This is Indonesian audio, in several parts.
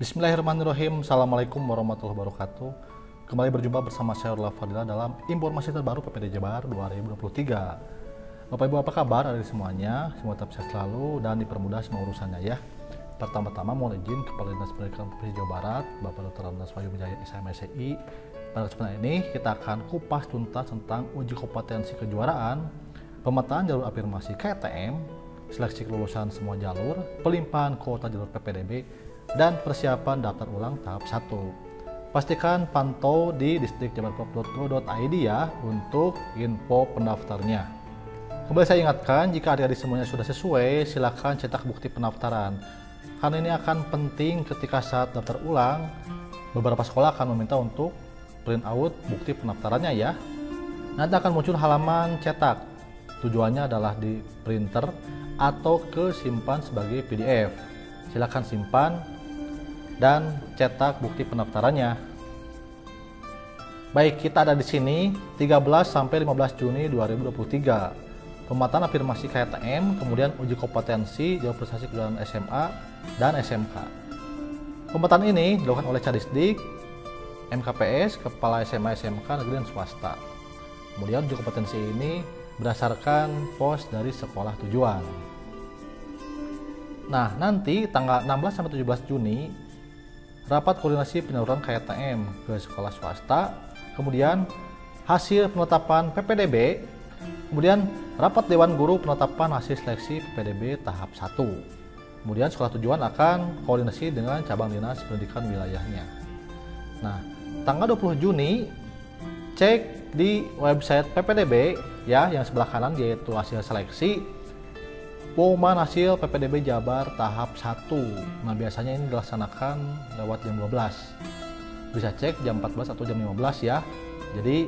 Bismillahirrahmanirrahim. Assalamualaikum warahmatullahi wabarakatuh. Kembali berjumpa bersama saya Orla Fadila dalam informasi terbaru PPD Jabar 2023. Bapak Ibu, apa kabar dari semuanya? Semoga tetap sehat selalu dan dipermudah semua urusannya ya. Pertama-tama mohon izin Kepala Dinas Pendidikan Provinsi Jawa Barat, Bapak Dr. Andas Wahyu Wijaya SMSI. Pada kesempatan ini kita akan kupas tuntas tentang uji kompetensi kejuaraan, pemetaan jalur afirmasi KTM, seleksi kelulusan semua jalur, pelimpahan kuota jalur PPDB, dan persiapan daftar ulang tahap 1. Pastikan pantau di distrik.jabarprov.go.id ya untuk info pendaftarnya. Kembali saya ingatkan, jika adik-adik semuanya sudah sesuai, silakan cetak bukti pendaftaran. Karena ini akan penting ketika saat daftar ulang, beberapa sekolah akan meminta untuk print out bukti pendaftarannya ya. Nanti akan muncul halaman cetak. Tujuannya adalah di printer atau ke simpan sebagai PDF. Silakan simpan dan cetak bukti pendaftarannya. Baik, kita ada di sini 13 sampai 15 Juni 2023. Pemetaan afirmasi KTM, kemudian uji kompetensi jalur prestasi kejuaraan SMA dan SMK. Pemetaan ini dilakukan oleh Cadisdik, MKPS, Kepala SMA SMK negeri dan swasta. Kemudian uji kompetensi ini berdasarkan pos dari sekolah tujuan. Nah, nanti tanggal 16 sampai 17 Juni rapat koordinasi penyaluran KTM ke sekolah swasta, kemudian hasil penetapan PPDB, kemudian rapat Dewan Guru penetapan hasil seleksi PPDB tahap 1. Kemudian sekolah tujuan akan koordinasi dengan cabang dinas pendidikan wilayahnya. Nah, tanggal 20 Juni cek di website PPDB ya yang sebelah kanan yaitu hasil seleksi pengumuman hasil PPDB Jabar tahap 1. Nah, biasanya ini dilaksanakan lewat jam 12. Bisa cek jam 14 atau jam 15 ya. Jadi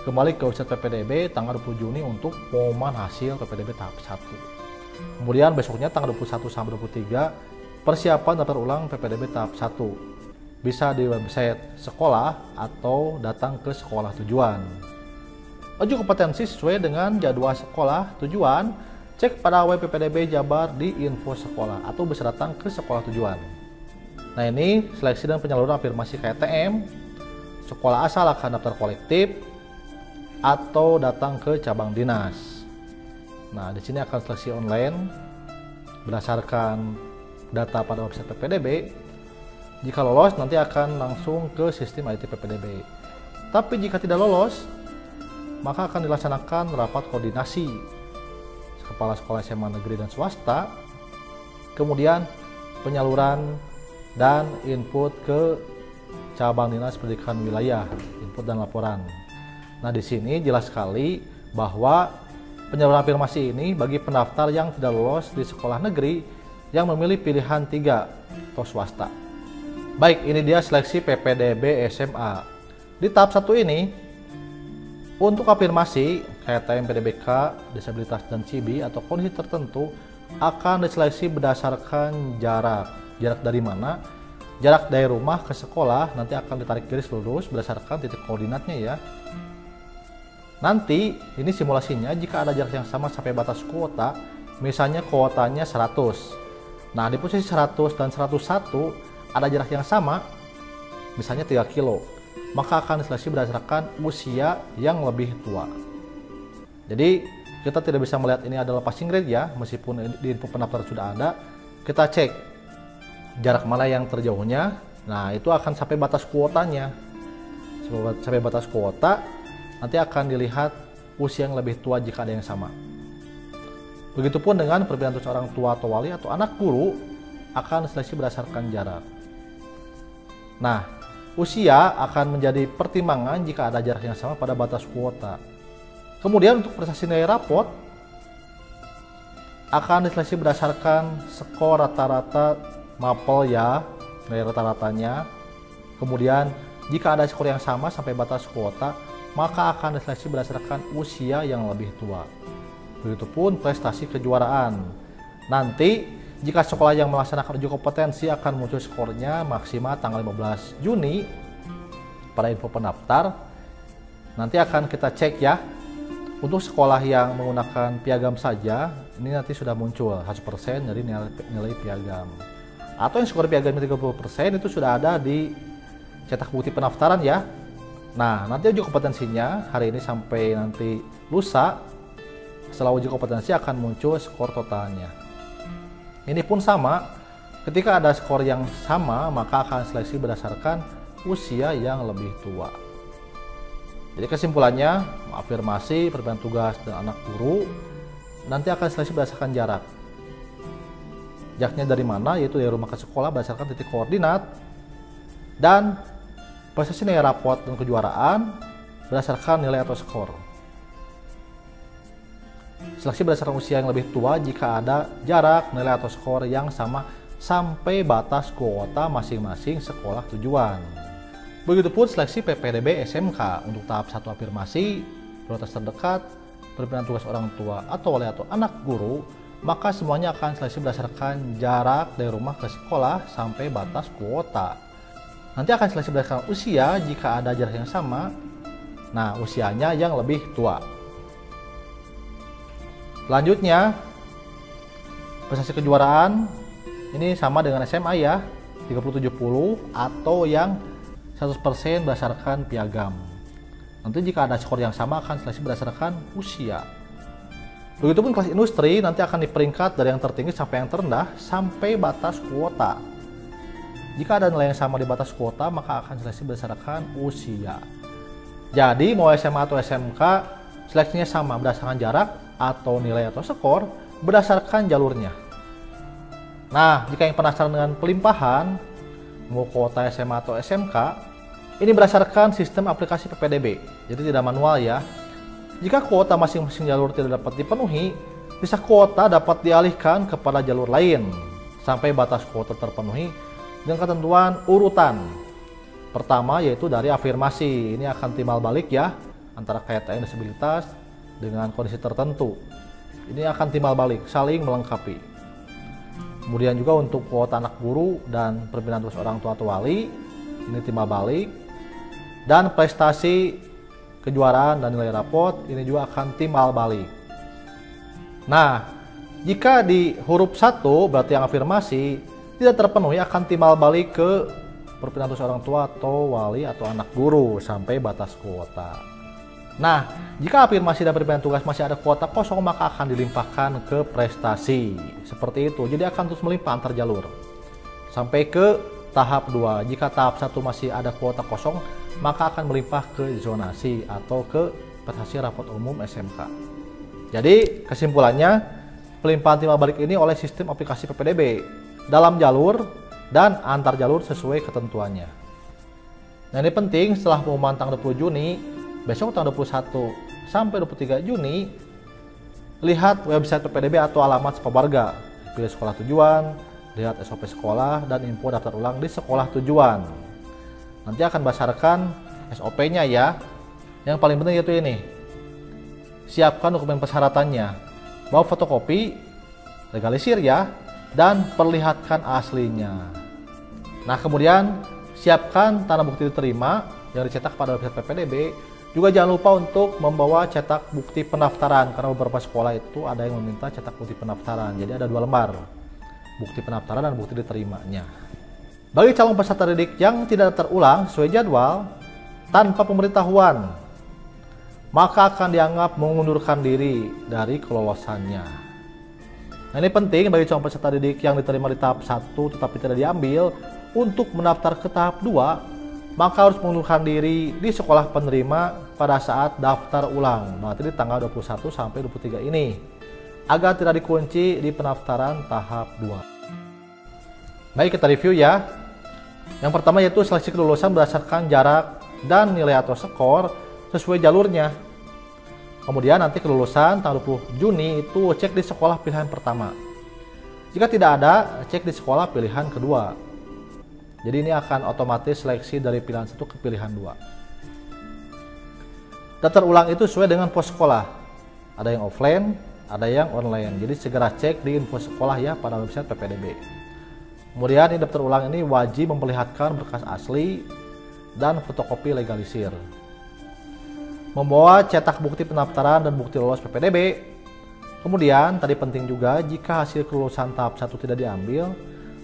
kembali ke website PPDB tanggal 20 Juni untuk pengumuman hasil PPDB tahap 1. Kemudian besoknya tanggal 21 sampai 23 persiapan daftar ulang PPDB tahap 1. Bisa di website sekolah atau datang ke sekolah tujuan. Uji kompetensi sesuai dengan jadwal sekolah tujuan. Cek pada web PPDB Jabar di info sekolah atau bisa datang ke sekolah tujuan. Nah, ini seleksi dan penyaluran afirmasi KTM. Sekolah asal akan daftar kolektif atau datang ke cabang dinas. Nah, di sini akan seleksi online berdasarkan data pada website PPDB. Jika lolos nanti akan langsung ke sistem IT PPDB. Tapi jika tidak lolos, maka akan dilaksanakan rapat koordinasi Kepala Sekolah SMA Negeri dan Swasta, kemudian penyaluran dan input ke cabang dinas pendidikan wilayah, input dan laporan. Nah, di sini jelas sekali bahwa penyaluran afirmasi ini bagi pendaftar yang tidak lolos di sekolah negeri yang memilih pilihan 3 atau swasta. Baik, ini dia seleksi PPDB SMA. Di tahap 1 ini, untuk afirmasi KTM PDBK, disabilitas dan CIBI atau kondisi tertentu akan diseleksi berdasarkan jarak. Jarak dari mana? Jarak dari rumah ke sekolah nanti akan ditarik garis lurus berdasarkan titik koordinatnya ya. Nanti ini simulasinya jika ada jarak yang sama sampai batas kuota, misalnya kuotanya 100. Nah, di posisi 100 dan 101 ada jarak yang sama, misalnya 3 kilo. Maka akan diseleksi berdasarkan usia yang lebih tua. Jadi kita tidak bisa melihat ini adalah passing grade ya, meskipun di info pendaftar sudah ada. Kita cek jarak mana yang terjauhnya. Nah, itu akan sampai batas kuotanya. Sampai batas kuota nanti akan dilihat usia yang lebih tua jika ada yang sama. Begitupun dengan perbedaan antara orang tua atau wali atau anak guru akan diseleksi berdasarkan jarak. Nah, usia akan menjadi pertimbangan jika ada jarak yang sama pada batas kuota. Kemudian untuk prestasi nilai rapot akan diseleksi berdasarkan skor rata-rata mapel ya, nilai rata-ratanya. Kemudian jika ada skor yang sama sampai batas kuota, maka akan diseleksi berdasarkan usia yang lebih tua. Begitupun prestasi kejuaraan. Nanti jika sekolah yang melaksanakan uji kompetensi akan muncul skornya maksimal tanggal 15 Juni pada info pendaftar. Nanti akan kita cek ya. Untuk sekolah yang menggunakan piagam saja, ini nanti sudah muncul 100% dari nilai piagam. atau yang skor piagamnya 30% itu sudah ada di cetak bukti pendaftaran ya. Nah, nanti uji kompetensinya hari ini sampai nanti lusa. Setelah uji kompetensi akan muncul skor totalnya. Ini pun sama, ketika ada skor yang sama maka akan seleksi berdasarkan usia yang lebih tua. Jadi kesimpulannya, afirmasi, perbedaan tugas, dan anak guru nanti akan seleksi berdasarkan jarak. Jaraknya dari mana, yaitu dari rumah ke sekolah berdasarkan titik koordinat, dan prestasi nilai rapot dan kejuaraan berdasarkan nilai atau skor. Seleksi berdasarkan usia yang lebih tua jika ada jarak, nilai atau skor yang sama sampai batas kuota masing-masing sekolah tujuan. Begitupun seleksi PPDB SMK untuk tahap 1 afirmasi, prioritas terdekat, perbedaan tugas orang tua atau wali atau anak guru, maka semuanya akan seleksi berdasarkan jarak dari rumah ke sekolah sampai batas kuota. Nanti akan seleksi berdasarkan usia jika ada jarak yang sama, nah usianya yang lebih tua. Selanjutnya, prestasi kejuaraan ini sama dengan SMA ya, 30-70 atau yang 100% berdasarkan piagam. Nanti jika ada skor yang sama akan seleksi berdasarkan usia. Begitupun kelas industri nanti akan diperingkat dari yang tertinggi sampai yang terendah sampai batas kuota. Jika ada nilai yang sama di batas kuota maka akan seleksi berdasarkan usia. Jadi mau SMA atau SMK seleksinya sama berdasarkan jarak atau nilai atau skor berdasarkan jalurnya. Nah, jika yang penasaran dengan pelimpahan mau kuota SMA atau SMK, ini berdasarkan sistem aplikasi PPDB, jadi tidak manual ya. Jika kuota masing-masing jalur tidak dapat dipenuhi, sisa kuota dapat dialihkan kepada jalur lain sampai batas kuota terpenuhi dengan ketentuan urutan. Pertama yaitu dari afirmasi, ini akan timbal balik ya antara KTM disabilitas dengan kondisi tertentu. Ini akan timbal balik, saling melengkapi. Kemudian juga untuk kuota anak guru dan perbedaan tugas orang tua atau wali, ini timbal balik. Dan prestasi kejuaraan dan nilai rapot, ini juga akan timbal balik. Nah, jika di huruf 1 berarti yang afirmasi tidak terpenuhi akan timbal balik ke perbedaan tugas orang tua atau wali atau anak guru sampai batas kuota. Nah, jika afirmasi dan perbedaan tugas masih ada kuota kosong maka akan dilimpahkan ke prestasi. Seperti itu, jadi akan terus melimpah antar jalur. Sampai ke tahap 2, jika tahap 1 masih ada kuota kosong maka akan melimpah ke zonasi atau ke prestasi rapot umum SMK. Jadi kesimpulannya, pelimpahan timbal balik ini oleh sistem aplikasi PPDB dalam jalur dan antar jalur sesuai ketentuannya. Nah ini penting, setelah pengumuman tanggal 20 Juni, besok tanggal 21 sampai 23 Juni, lihat website PPDB atau alamat SPA warga, pilih sekolah tujuan, lihat SOP sekolah dan info daftar ulang di sekolah tujuan. Nanti akan berdasarkan SOP-nya ya. Yang paling penting yaitu ini, siapkan dokumen persyaratannya, bawa fotokopi, legalisir ya, dan perlihatkan aslinya. Nah kemudian siapkan tanda bukti diterima yang dicetak pada website PPDB. Juga jangan lupa untuk membawa cetak bukti pendaftaran, karena beberapa sekolah itu ada yang meminta cetak bukti pendaftaran. Jadi ada 2 lembar, bukti pendaftaran dan bukti diterimanya. Bagi calon peserta didik yang tidak terulang sesuai jadwal tanpa pemberitahuan, maka akan dianggap mengundurkan diri dari kelolosannya. Nah ini penting bagi calon peserta didik yang diterima di tahap 1 tetapi tidak diambil, untuk mendaftar ke tahap 2 maka harus mengundurkan diri di sekolah penerima pada saat daftar ulang, nanti di tanggal 21 sampai 23 ini, agar tidak dikunci di pendaftaran tahap 2. Baik, kita review ya. Yang pertama yaitu seleksi kelulusan berdasarkan jarak dan nilai atau skor sesuai jalurnya. Kemudian nanti kelulusan tanggal 20 Juni itu cek di sekolah pilihan pertama. Jika tidak ada, cek di sekolah pilihan kedua. Jadi ini akan otomatis seleksi dari pilihan 1 ke pilihan 2. Daftar ulang itu sesuai dengan pos sekolah. Ada yang offline, ada yang online. Jadi segera cek di info sekolah ya pada website PPDB. Kemudian ini daftar ulang ini wajib memperlihatkan berkas asli dan fotokopi legalisir. Membawa cetak bukti pendaftaran dan bukti lolos PPDB. Kemudian tadi penting juga, jika hasil kelulusan tahap 1 tidak diambil,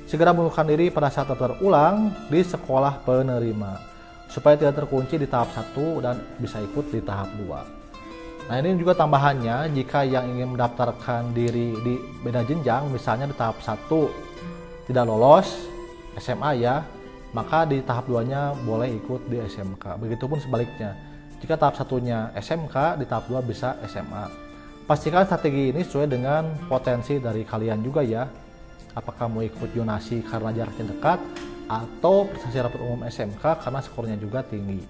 segera mengundurkan diri pada saat daftar ulang di sekolah penerima supaya tidak terkunci di tahap 1 dan bisa ikut di tahap 2. Nah, ini juga tambahannya, jika yang ingin mendaftarkan diri di beda jenjang, misalnya di tahap 1 tidak lolos SMA ya, maka di tahap 2-nya boleh ikut di SMK. Begitupun sebaliknya, jika tahap 1-nya SMK, di tahap 2 bisa SMA. Pastikan strategi ini sesuai dengan potensi dari kalian juga ya. Apakah mau ikut zonasi karena jaraknya dekat, atau prestasi rapot umum SMK karena skornya juga tinggi.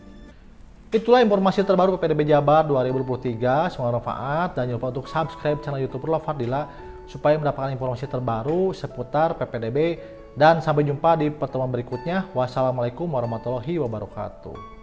Itulah informasi terbaru PPDB Jabar 2023. Semoga bermanfaat, dan jangan lupa untuk subscribe channel YouTube Perla Fadila supaya mendapatkan informasi terbaru seputar PPDB. Dan sampai jumpa di pertemuan berikutnya. Wassalamualaikum warahmatullahi wabarakatuh.